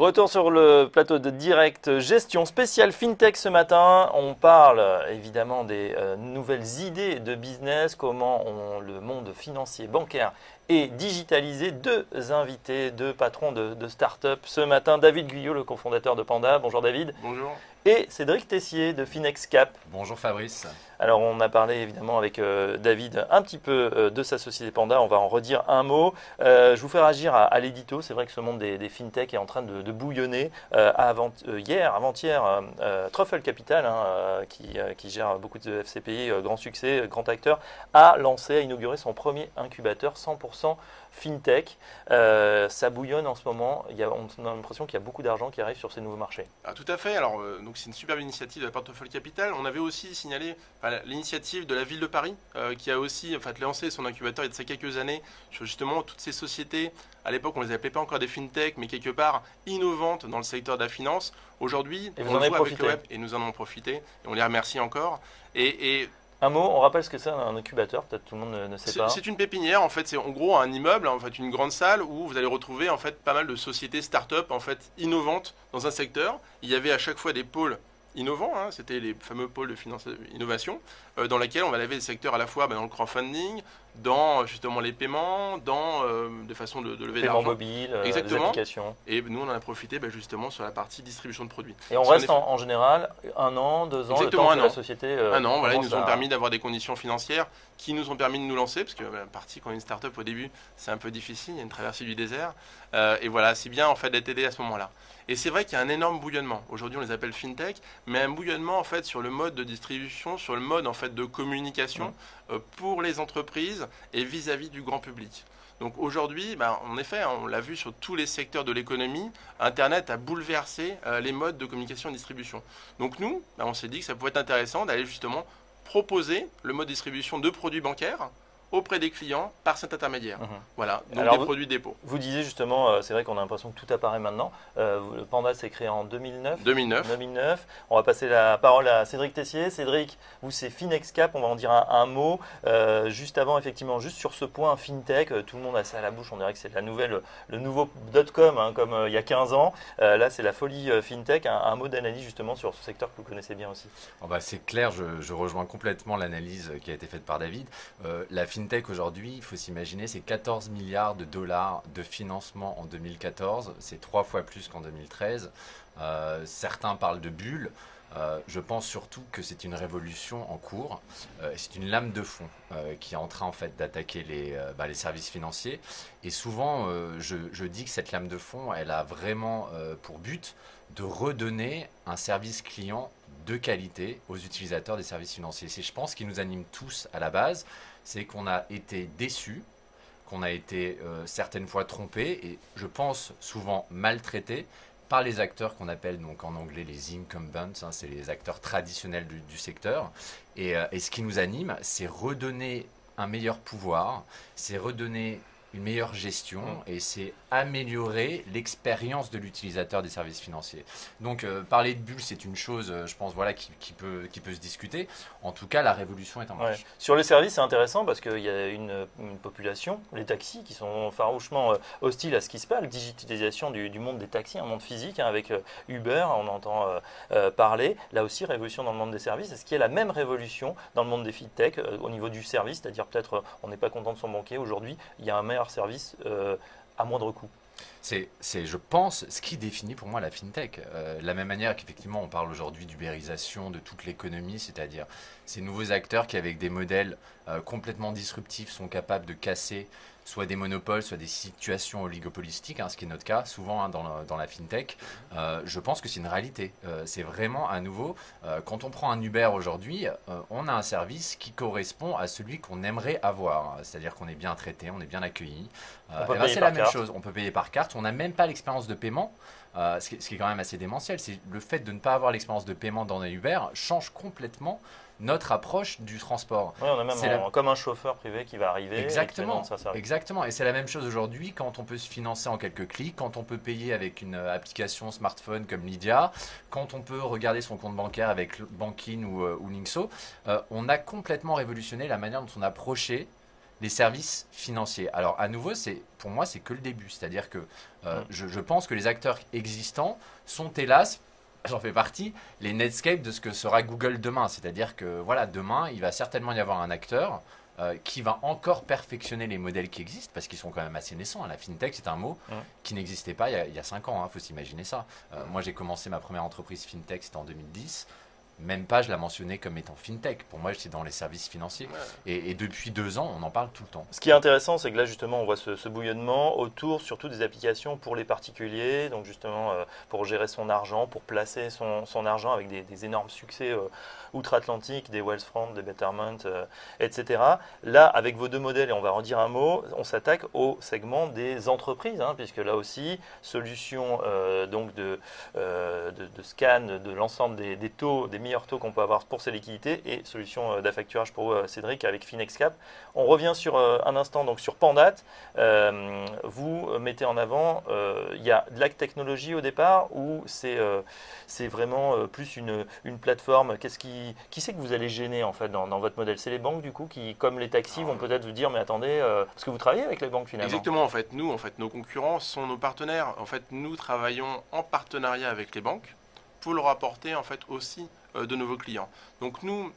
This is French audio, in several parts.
Retour sur le plateau de Direct Gestion spécial FinTech ce matin. On parle évidemment des nouvelles idées de business, comment le monde financier bancaire est digitalisé. Deux invités, deux patrons de start-up ce matin. David Guyot, le cofondateur de Panda. Bonjour David. Bonjour. Et Cédric Tessier de FinExCap. Bonjour Fabrice. Alors on a parlé évidemment avec David un petit peu de sa société Panda, on va en redire un mot. Je vous fais réagir à l'édito, c'est vrai que ce monde des FinTech est en train de bouillonner. Avant-hier, Truffle Capital, qui gère beaucoup de FCPI, grand succès, grand acteur, a inauguré son premier incubateur 100% FinTech. Ça bouillonne en ce moment, on a l'impression qu'il y a beaucoup d'argent qui arrive sur ces nouveaux marchés. Ah, tout à fait, alors donc c'est une superbe initiative de la part de Truffle Capital. On avait aussi signalé l'initiative de la ville de Paris qui a aussi lancé son incubateur il y a de ça quelques années sur justement toutes ces sociétés. À l'époque, on ne les appelait pas encore des FinTech, mais quelque part innovantes dans le secteur de la finance. Aujourd'hui, on le voit avec le web et nous en avons profité et on les remercie encore. Un mot, on rappelle ce que c'est un incubateur, peut-être tout le monde ne sait pas. C'est une pépinière, en fait, c'est en gros un immeuble, en fait, une grande salle où vous allez retrouver en fait pas mal de sociétés start-up en fait innovantes dans un secteur. Il y avait à chaque fois des pôles innovants, c'était les fameux pôles de finance innovation, dans lesquels on va laver des secteurs à la fois dans le crowdfunding, dans justement les paiements, dans des façons de lever de l'argent. Paiement mobile, des applications. Et nous on en a profité justement sur la partie distribution de produits. Et on reste en général 1 an, 2 ans, exactement, le temps que la société un an, voilà, ils nous ont permis d'avoir des conditions financières qui nous ont permis de nous lancer, parce que la partie quand on est une start-up au début, c'est un peu difficile, il y a une traversée du désert. Et voilà, c'est bien en fait d'être aidé à ce moment-là. Et c'est vrai qu'il y a un énorme bouillonnement. Aujourd'hui, on les appelle FinTech, mais un bouillonnement en fait sur le mode de distribution, sur le mode en fait de communication pour les entreprises et vis-à-vis du grand public. Donc aujourd'hui, en effet, on l'a vu sur tous les secteurs de l'économie, Internet a bouleversé les modes de communication et distribution. Donc nous, on s'est dit que ça pouvait être intéressant d'aller justement proposer le mode de distribution de produits bancaires auprès des clients par cet intermédiaire. Voilà, donc alors des produits dépôt. Vous disiez justement, c'est vrai qu'on a l'impression que tout apparaît maintenant. Le Panda s'est créé en 2009. On va passer la parole à Cédric Tessier. Cédric, vous c'est FinExCap, on va en dire un mot. Juste avant, effectivement, juste sur ce point FinTech, tout le monde a ça à la bouche, on dirait que c'est le nouveau .com, comme il y a 15 ans. Là, c'est la folie FinTech. Un mot d'analyse justement sur ce secteur que vous connaissez bien aussi. C'est clair, je rejoins complètement l'analyse qui a été faite par David. La FinTech aujourd'hui, il faut s'imaginer, c'est 14 milliards de dollars de financement en 2014. C'est 3 fois plus qu'en 2013. Certains parlent de bulle. Je pense surtout que c'est une révolution en cours. C'est une lame de fond qui est en train en fait d'attaquer les services financiers. Et souvent, je dis que cette lame de fond, elle a vraiment pour but de redonner un service client de qualité aux utilisateurs des services financiers. C'est, je pense, ce qui nous anime tous à la base, c'est qu'on a été déçus, qu'on a été certaines fois trompés et je pense souvent maltraités par les acteurs qu'on appelle donc en anglais les incumbents, c'est les acteurs traditionnels du secteur. Et ce qui nous anime, c'est redonner un meilleur pouvoir, c'est redonner une meilleure gestion et c'est améliorer l'expérience de l'utilisateur des services financiers. Donc parler de bulle, c'est une chose, je pense, qui peut se discuter. En tout cas, la révolution est en marche. Ouais. Sur les services, c'est intéressant parce qu'il y a une population, les taxis, qui sont farouchement hostiles à ce qui se passe, la digitalisation du monde des taxis, un monde physique, avec Uber, on entend parler. Là aussi, révolution dans le monde des services. Est-ce qu'il y a la même révolution dans le monde des FinTech au niveau du service, c'est-à-dire peut-être on n'est pas content de son banquier aujourd'hui, il y a un meilleur service à moindre coût. C'est, je pense, ce qui définit pour moi la FinTech. De la même manière qu'effectivement on parle aujourd'hui d'ubérisation de toute l'économie, c'est-à-dire ces nouveaux acteurs qui avec des modèles complètement disruptifs sont capables de casser soit des monopoles, soit des situations oligopolistiques, ce qui est notre cas souvent dans la FinTech. Je pense que c'est une réalité. C'est vraiment à nouveau, quand on prend un Uber aujourd'hui, on a un service qui correspond à celui qu'on aimerait avoir. C'est-à-dire qu'on est bien traité, on est bien accueilli. C'est la même chose, on peut payer par carte, on n'a même pas l'expérience de paiement. Ce qui est quand même assez démentiel, c'est le fait de ne pas avoir l'expérience de paiement dans un Uber change complètement notre approche du transport. Oui, on a même comme un chauffeur privé qui va arriver. Exactement, exactement. Et c'est la même chose aujourd'hui quand on peut se financer en quelques clics, quand on peut payer avec une application smartphone comme Lydia, quand on peut regarder son compte bancaire avec Bankin ou Linkso. On a complètement révolutionné la manière dont on approchait les services financiers. Alors à nouveau, pour moi, c'est que le début. C'est-à-dire que je pense que les acteurs existants sont hélas, j'en fais partie, les Netscape de ce que sera Google demain. C'est-à-dire que voilà, demain, il va certainement y avoir un acteur qui va encore perfectionner les modèles qui existent, parce qu'ils sont quand même assez naissants. La fintech, c'est un mot qui n'existait pas il y a 5 ans, faut s'imaginer ça. Moi, j'ai commencé ma première entreprise fintech, c'était en 2010. Même pas, je la mentionnais comme étant fintech. Pour moi, j'étais dans les services financiers. Et depuis 2 ans, on en parle tout le temps. Ce qui est intéressant, c'est que là, justement, on voit ce bouillonnement autour, surtout des applications pour les particuliers. Donc, justement, pour gérer son argent, pour placer son argent avec des énormes succès outre-Atlantique, des Wealthfront, des Betterment, etc. Là, avec vos 2 modèles, et on va en dire un mot, on s'attaque au segment des entreprises, puisque là aussi, solution donc de scan de l'ensemble des taux, des meilleurs taux qu'on peut avoir pour ces liquidités, et solution d'affacturage pour vous, Cédric, avec FinexCap. On revient sur un instant donc sur Pandat. Vous mettez en avant, il y a de la technologie au départ, ou c'est vraiment plus une plateforme. Qui c'est que vous allez gêner en fait dans votre modèle? C'est les banques du coup qui, comme les taxis, vont peut-être vous dire mais attendez, parce que vous travaillez avec les banques finalement. Exactement, en fait, nos concurrents sont nos partenaires. En fait, nous travaillons en partenariat avec les banques pour leur apporter en fait aussi de nouveaux clients. Donc nous,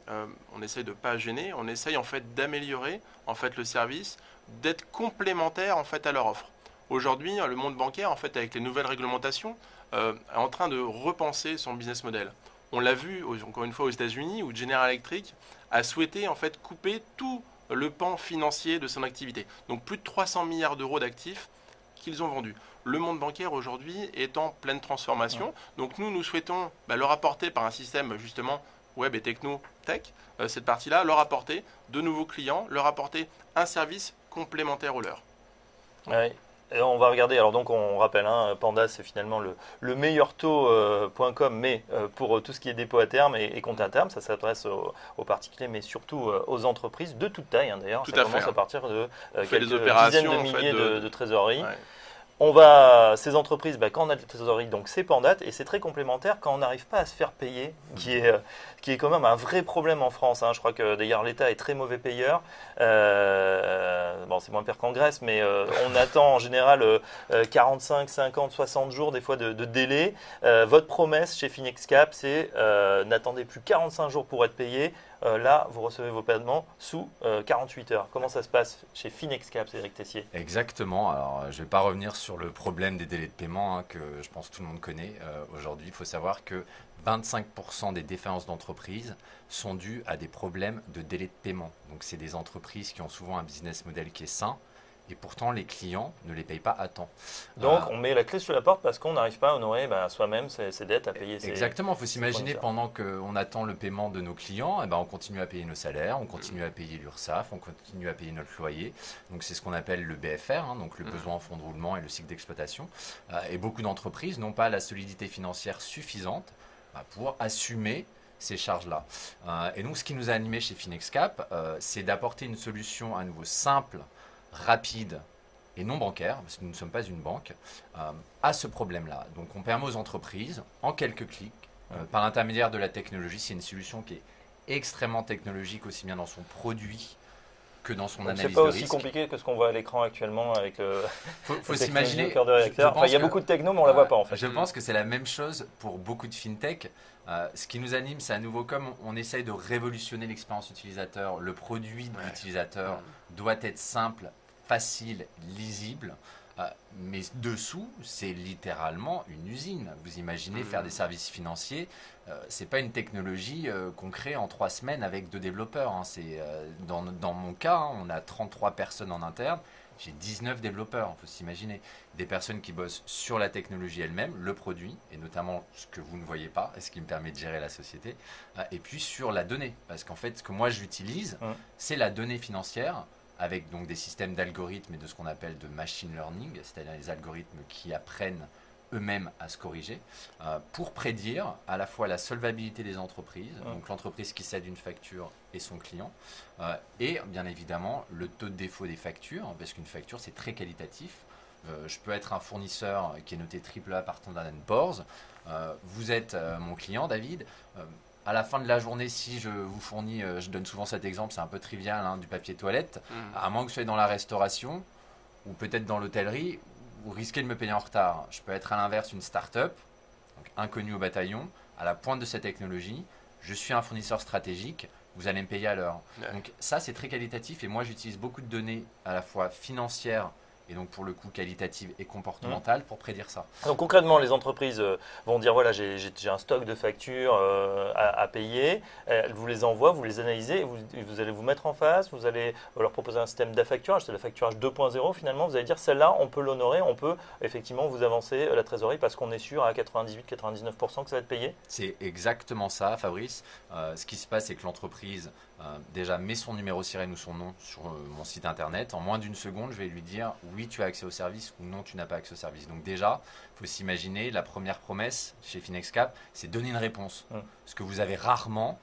on essaye de pas gêner, on essaye en fait d'améliorer en fait le service, d'être complémentaire en fait à leur offre. Aujourd'hui, le monde bancaire en fait avec les nouvelles réglementations est en train de repenser son business model. On l'a vu encore une fois aux États-Unis où General Electric a souhaité en fait couper tout le pan financier de son activité. Donc plus de 300 milliards d'euros d'actifs qu'ils ont vendus. Le monde bancaire aujourd'hui est en pleine transformation. Donc nous souhaitons leur apporter par un système justement web et techno-tech, cette partie-là, leur apporter de nouveaux clients, leur apporter un service complémentaire au leur. Oui. Et on va regarder, alors donc on rappelle, Panda c'est finalement le meilleur taux.com, mais pour tout ce qui est dépôt à terme et compte à terme, ça s'adresse aux particuliers, mais surtout aux entreprises de toute taille d'ailleurs. Tout ça à commence fait, à partir de quelques dizaines de milliers de trésoreries. Ouais. Ces entreprises, quand on a de la trésorerie, donc c'est Pandat, et c'est très complémentaire quand on n'arrive pas à se faire payer, qui est quand même un vrai problème en France. Je crois que d'ailleurs l'État est très mauvais payeur. Bon, c'est moins pire qu'en Grèce, mais on attend en général 45, 50, 60 jours des fois de délai. Votre promesse chez FinexCap, c'est n'attendez plus 45 jours pour être payé. Là, vous recevez vos paiements sous 48 heures. Comment ça se passe chez FinexCap, Cédric Tessier? Exactement. Alors, je ne vais pas revenir sur le problème des délais de paiement que je pense que tout le monde connaît. Aujourd'hui, il faut savoir que 25% des défaillances d'entreprises sont dues à des problèmes de délai de paiement. Donc, c'est des entreprises qui ont souvent un business model qui est sain. Et pourtant, les clients ne les payent pas à temps. Donc, on met la clé sur la porte parce qu'on n'arrive pas à honorer soi-même ses dettes, à payer ses... Exactement. Il faut s'imaginer, pendant qu'on attend le paiement de nos clients, on continue à payer nos salaires, on continue à payer l'URSSAF, on continue à payer notre loyer. Donc, c'est ce qu'on appelle le BFR, donc le besoin en fonds de roulement et le cycle d'exploitation. Et beaucoup d'entreprises n'ont pas la solidité financière suffisante pour assumer ces charges-là. Et donc, ce qui nous a animés chez FinexCap, c'est d'apporter une solution à nouveau simple, rapide et non bancaire, parce que nous ne sommes pas une banque, à ce problème-là. Donc on permet aux entreprises, en quelques clics, par l'intermédiaire de la technologie, c'est une solution qui est extrêmement technologique, aussi bien dans son produit que dans son analyse de risque. C'est pas aussi compliqué que ce qu'on voit à l'écran actuellement avec le faut s'imaginer, cœur de réacteur. Il y a beaucoup de techno, mais on ne la voit pas en fait. Je pense que c'est la même chose pour beaucoup de fintech. Ce qui nous anime, c'est à nouveau comme on essaye de révolutionner l'expérience utilisateur, le produit de l'utilisateur doit être simple, facile, lisible, mais dessous, c'est littéralement une usine. Vous imaginez faire des services financiers, c'est pas une technologie qu'on crée en 3 semaines avec 2 développeurs. C'est, dans mon cas, on a 33 personnes en interne, j'ai 19 développeurs, il faut s'imaginer. Des personnes qui bossent sur la technologie elle-même, le produit, et notamment ce que vous ne voyez pas, et ce qui me permet de gérer la société, et puis sur la donnée. Parce qu'en fait, ce que moi j'utilise, c'est la donnée financière, avec donc des systèmes d'algorithmes et de ce qu'on appelle de machine learning, c'est-à-dire les algorithmes qui apprennent eux-mêmes à se corriger, pour prédire à la fois la solvabilité des entreprises, donc l'entreprise qui cède une facture et son client, et bien évidemment le taux de défaut des factures, parce qu'une facture c'est très qualitatif. Je peux être un fournisseur qui est noté AAA par Standard & Poor's, vous êtes mon client David, à la fin de la journée, si je vous fournis, je donne souvent cet exemple, c'est un peu trivial, hein, du papier toilette, à moins que vous soyez dans la restauration ou peut-être dans l'hôtellerie, vous risquez de me payer en retard. Je peux être à l'inverse une start-up, donc inconnue au bataillon, à la pointe de cette technologie. Je suis un fournisseur stratégique, vous allez me payer à l'heure. Ouais. Donc ça, c'est très qualitatif et moi, j'utilise beaucoup de données à la fois financières et donc pour le coup qualitatives et comportementales pour prédire ça. Donc concrètement, les entreprises vont dire voilà, j'ai un stock de factures à payer. Elles vous les envoient, vous les analysez, et vous allez vous mettre en face, vous allez leur proposer un système d'affacturage, c'est le facturage 2.0 finalement. Vous allez dire celle-là, on peut l'honorer, on peut effectivement vous avancer la trésorerie parce qu'on est sûr à 98-99% que ça va être payé. C'est exactement ça, Fabrice. Ce qui se passe, c'est que l'entreprise déjà met son numéro sirène ou son nom sur mon site internet. En moins d'une seconde, je vais lui dire oui, tu as accès au service ou non, tu n'as pas accès au service. Donc déjà, il faut s'imaginer, la première promesse chez FinexCap, c'est donner une réponse. Ce que vous avez rarement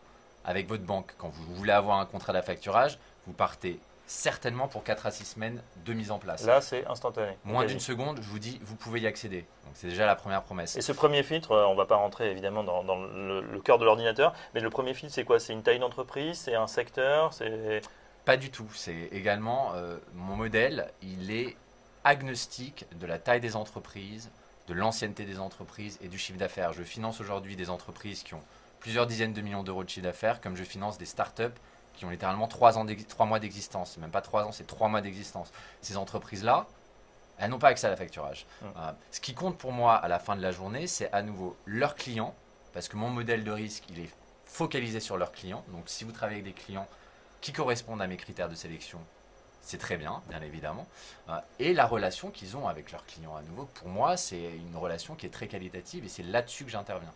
avec votre banque. Quand vous voulez avoir un contrat d'affacturage, vous partez certainement pour 4 à 6 semaines de mise en place. Là, c'est instantané. Moins d'une seconde, je vous dis, vous pouvez y accéder. Donc c'est déjà la première promesse. Et ce premier filtre, on ne va pas rentrer évidemment dans le cœur de l'ordinateur, mais le premier filtre, c'est quoi? C'est une taille d'entreprise? C'est un secteur? Pas du tout. C'est également, mon modèle, il est agnostique de la taille des entreprises, de l'ancienneté des entreprises et du chiffre d'affaires. Je finance aujourd'hui des entreprises qui ont plusieurs dizaines de millions d'euros de chiffre d'affaires, comme je finance des startups qui ont littéralement 3 mois d'existence. Même pas 3 ans, c'est 3 mois d'existence. Ces entreprises-là, elles n'ont pas accès à la facturage. Ce qui compte pour moi à la fin de la journée, c'est à nouveau leurs clients, parce que mon modèle de risque, il est focalisé sur leurs clients. Donc si vous travaillez avec des clients qui correspondent à mes critères de sélection, c'est très bien, bien évidemment. Et la relation qu'ils ont avec leurs clients à nouveau, pour moi, c'est une relation qui est très qualitative et c'est là-dessus que j'interviens.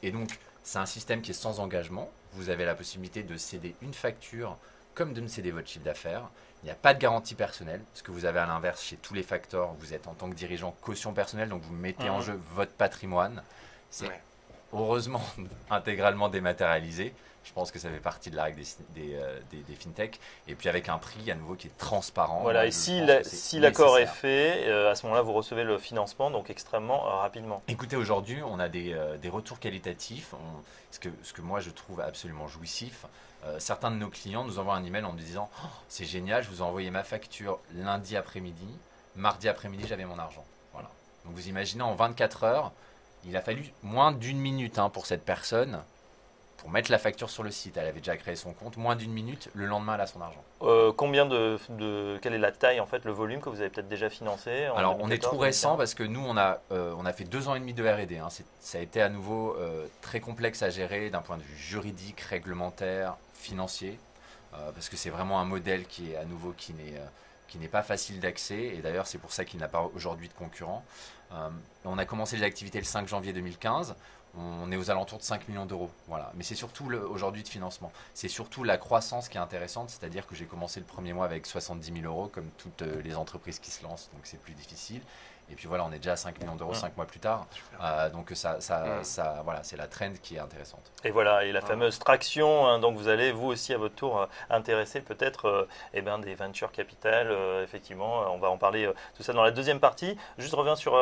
Et donc, c'est un système qui est sans engagement. Vous avez la possibilité de céder une facture comme de me céder votre chiffre d'affaires. Il n'y a pas de garantie personnelle, ce que vous avez à l'inverse chez tous les facteurs. Vous êtes en tant que dirigeant caution personnelle, donc vous mettez en jeu votre patrimoine. C'est heureusement intégralement dématérialisé. Je pense que ça fait partie de la règle des fintech. Et puis avec un prix à nouveau qui est transparent. Voilà, et si l'accord est fait, à ce moment-là, vous recevez le financement, donc extrêmement rapidement. Écoutez, aujourd'hui, on a des retours qualitatifs, ce que moi je trouve absolument jouissif. Certains de nos clients nous envoient un email en nous disant oh, c'est génial, je vous ai envoyé ma facture lundi après-midi, mardi après-midi, j'avais mon argent. Voilà. Donc vous imaginez, en 24 heures, il a fallu moins d'une minute pour cette personne pour mettre la facture sur le site. Elle avait déjà créé son compte, moins d'une minute, le lendemain, elle a son argent. Quelle est la taille, en fait, le volume que vous avez peut-être déjà financé Alors, on est tout récent parce que nous, on a fait 2 ans et demi de R&D. Ça a été à nouveau très complexe à gérer d'un point de vue juridique, réglementaire, financier, parce que c'est vraiment un modèle qui est à nouveau qui n'est pas facile d'accès. Et d'ailleurs, c'est pour ça qu'il n'a pas aujourd'hui de concurrent. On a commencé les activités le 5 janvier 2015. On est aux alentours de 5 millions d'euros. Voilà. Mais c'est surtout aujourd'hui de financement. C'est surtout la croissance qui est intéressante, c'est-à-dire que j'ai commencé le premier mois avec 70 000 euros, comme toutes les entreprises qui se lancent, donc c'est plus difficile. Et puis voilà, on est déjà à 5 millions d'euros 5 mois plus tard. Donc voilà, c'est la trend qui est intéressante. Et voilà, et la fameuse traction, donc vous allez vous aussi à votre tour intéresser peut-être des venture capital. Effectivement, on va en parler tout ça dans la deuxième partie. Juste reviens sur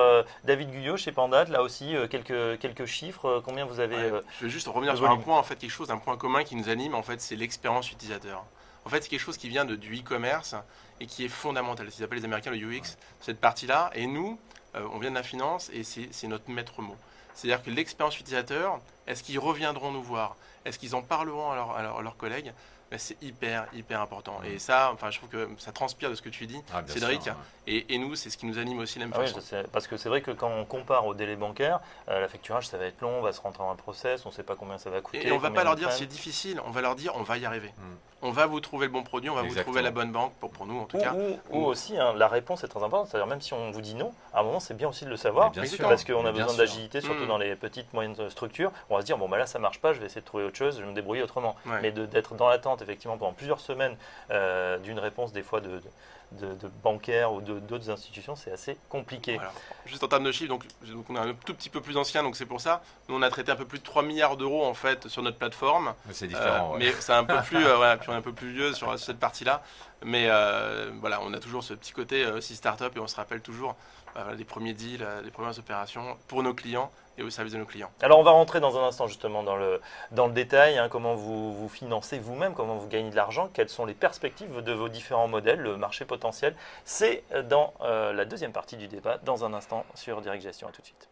David Guyot chez Pandat, là aussi quelques chiffres. Combien vous avez Je vais juste revenir sur un point, en fait, un point commun qui nous anime, en fait, c'est l'expérience utilisateur. En fait, c'est quelque chose qui vient du e-commerce et qui est fondamental. Ils appellent les Américains le UX, cette partie-là. Et nous, on vient de la finance et c'est notre maître mot. C'est-à-dire que l'expérience utilisateur, est-ce qu'ils reviendront nous voir? Est-ce qu'ils en parleront à leurs collègues? C'est hyper important. Et ça, je trouve que ça transpire de ce que tu dis, Cédric. Sûr, et nous, c'est ce qui nous anime aussi de la même façon. Oui, parce que c'est vrai que quand on compare au délai bancaire, la facturage, ça va être long, on va se rentrer dans un process, on ne sait pas combien ça va coûter. Et on ne va pas leur dire c'est difficile, on va leur dire on va y arriver. On va vous trouver le bon produit, on va vous trouver la bonne banque, pour nous en tout cas. Ou aussi, la réponse est très importante. C'est-à-dire même si on vous dit non, à un moment, c'est bien aussi de le savoir. Parce qu'on a besoin d'agilité, surtout dans les petites, moyennes structures. On va se dire, bon, là, ça ne marche pas, je vais essayer de trouver autre chose, je vais me débrouiller autrement. Mais d'être dans l'attente, effectivement, pendant plusieurs semaines d'une réponse, des fois de bancaires ou d'autres institutions, c'est assez compliqué. Voilà. Juste en termes de chiffres, donc on est un tout petit peu plus ancien, donc c'est pour ça. Nous, on a traité un peu plus de 3 milliards d'euros en fait sur notre plateforme. C'est différent. Mais c'est un peu plus, voilà, puis on est un peu plus vieux sur cette partie-là. Mais voilà, on a toujours ce petit côté aussi start-up et on se rappelle toujours les premiers deals, les premières opérations pour nos clients et au service de nos clients. Alors on va rentrer dans un instant justement dans le détail, comment vous financez vous-même, comment vous gagnez de l'argent, quelles sont les perspectives de vos différents modèles, le marché potentiel. C'est dans la deuxième partie du débat, dans un instant sur Direct Gestion. À tout de suite.